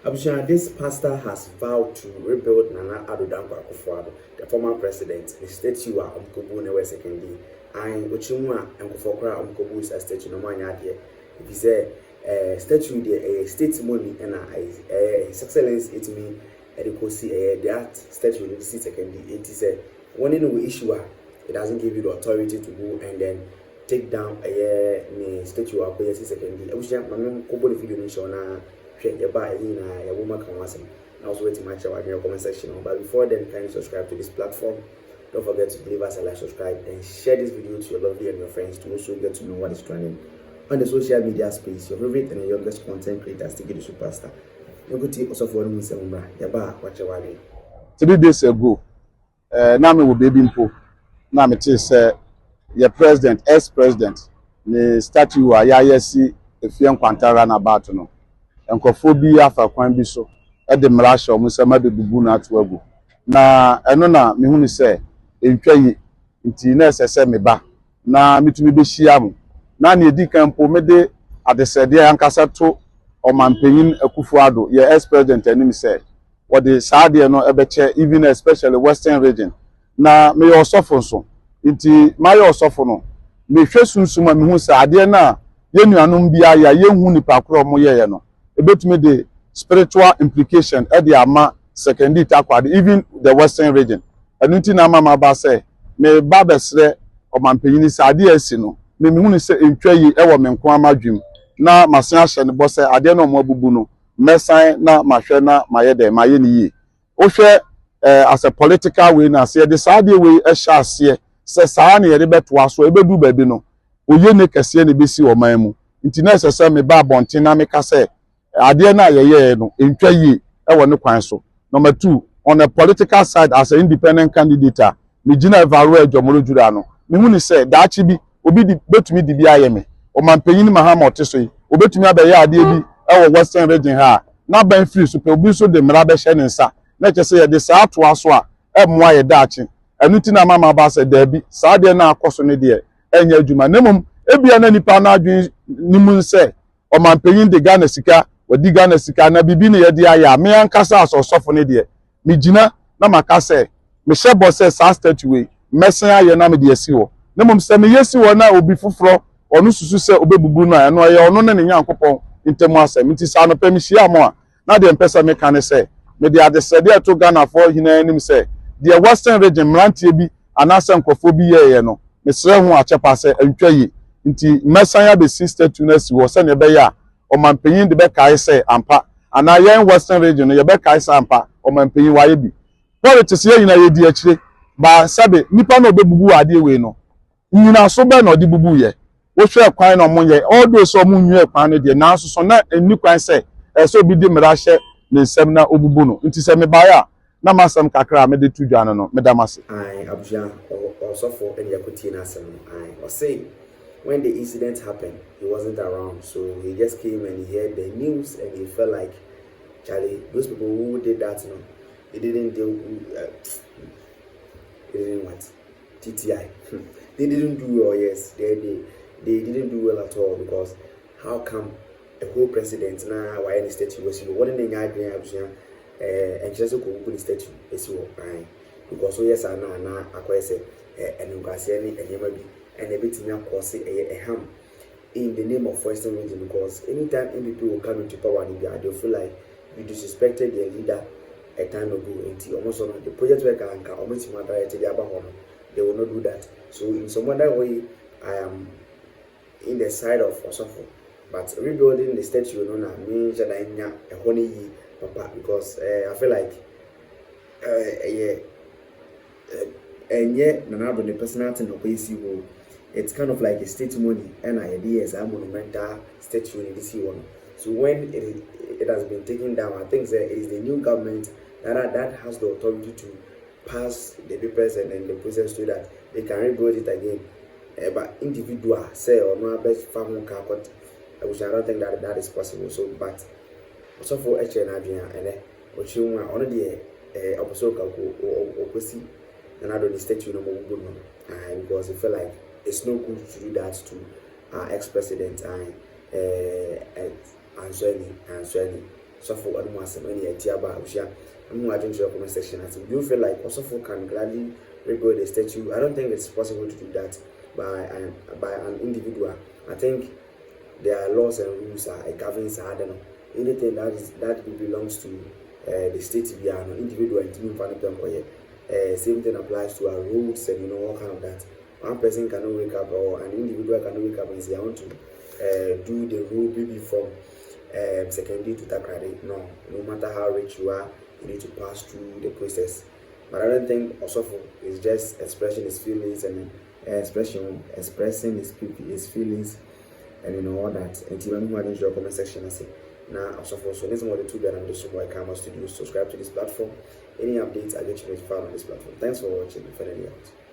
Abusha, this pastor has vowed to rebuild Nana Addo the former president. The statue of Umkobu never Sekondi. And Uchimwa and Kufokra Umkobu is a statue no man here. If he say statue the state money and His Excellency it me that statue in the Sekondi. It is a one in the issue it doesn't give you the authority to go and then take down a statue of Sekondi. Abusha, Mamma Kobo the video nation you buy a woman can wasn't. I was waiting my show in your comment section. But before then, kindly subscribe to this platform. Don't forget to leave us a like, subscribe, and share this video to your lovely and your friends to also get to know what is trending on the social media space. Your favorite and your youngest content creators to get the superstar. You go to also for them say, watch your way. 3 days ago, now me will be impo. Now me say your president, ex-president, the statue a yayesi efien kwantara na about no. Nkofo bi afa kwan bi so e de mrasha omo se mabebubu na ato agu na eno na me hunu se entwayi nti na sese me ba na mitumi be hia mu na na edi kampo me de adesede ankasa to omampanyin Akufo Addo ye ex president anim se what the saade no ebeche even especially western region na me osofo so nti my osofo no me hwe sunsuma me hu se ade na ye nuanom bia ya ye hu nipa kro mo ye no ebetumi the spiritual implication at the ama Sekondi takwade even the western region anunti na mama ba say me ba besre omampanyin saade asi no me hunu se entwayi e wo me nko amadwum na masen ahye ne bo say ade na omo abubu no mesan na mahwe na maye de maye ni yi wo hwe as a political way na say the saade way e hya ase se saa na ye de beto aso ebedu ba bi no oye ne kase ne besi wo man mu nti na sese me ba bonten na me ka say ade na ye no entwayi e wo ne kwan so. Number 2, on a political side as an independent candidate me gina evaluate adwomoro jura no me hu ni say daachi bi obi di betumi di bia ye me o mampanyin mahama oteso yi obetumi abaye ade bi e wo western region ha na ban free so pe obi so de mra be hye ne nsa na che say ye de saa to aso a e moa ye daachi anuti na mama ba say da bi saa de na akoso ne de enya adwuma nemum ebia na nipa na adwen ni mu say o mampanyin de Ghana sika wadi Ghana sika na bibi ne ye de aya me ankasa asosofo ne de me gina na maka say me shebo say sa statue we mesan aye na me de asi wo na mom say me yesi wo na obi foforo onu susu say obebubu no aye no ye onu ne nyankopon ntemu asem nti sa no pe me hia mo a na de mpesa me kan say me de adesede to Ghana for hina anim say the western region mrantie bi anasa nkofo bi ye no me sere ho achepa say antwaye nti mesan ya be statue na si wo say ne be ya omampanyin de be kai say ampa ana yen western region ye be kai say ampa omampanyin waye bi politics ye nyina ye di akire ba sabe nipa na obebubu ade we no nyina so be na odi bubu ye wo hwe kwan na omo ye all those so omo nwie kwan no de na so so na eni kwan say so bi di mra hye ne nsem na obubu no nti se me ba ya na masam kakra me de tu dwan no me da mase I Abuja also for any equity na asem I was saying when the incident happened, he wasn't around, so he just came and he heard the news and he felt like, Charlie, those people who did that, you know, they didn't do, they didn't what? TTI. They didn't do well, yes, they didn't do well at all because how come a whole president now, why any statue was you? What in the idea of and just go put the statue, is you, because so yes, I know, I say, and you guys say, and you maybe. And everything cause a harm in the name of Western region because anytime MPP will come into power in India, they feel like you disrespected their leader a time ago. Until almost on the project work and almost they will not do that. So in some other way, I am in the side of Osofo, but rebuilding the statue, you know, means that I am a honey papa because I feel like and yet none of the personality no place you. It's kind of like a testimony and ideas a monumental statue in this one. So when it has been taken down, I think that it is the new government that has the authority to pass the papers and then the process so that they can rebuild it again. But individual say or no best family car which I don't think that is possible. So but also for HNAB and what you want on the opposite or and I don't statue no more because I feel like it's no good to do that to our ex-president and Sweni. suffer one more many a tiaba, which I'm watching your comment section. Do you feel like Osofo can gladly rebuild a statue? I don't think it's possible to do that by an individual. I think there are laws and rules that governs. I don't know, anything that belongs to the state. We are an individual and same thing applies to our roads and all kind of that. One person cannot wake up, or an individual cannot wake up and say I want to do the road maybe from Sekondi to Takrade. No matter how rich you are, you need to pass through the process. But I don't think Osofo is just expressing his feelings and expressing his feelings and all that. And even who in your comment section, I say now Osofo. So this is what the two that I'm just so I come to do. Subscribe to this platform. Any updates I get you notified on this platform. Thanks for watching. Finally out.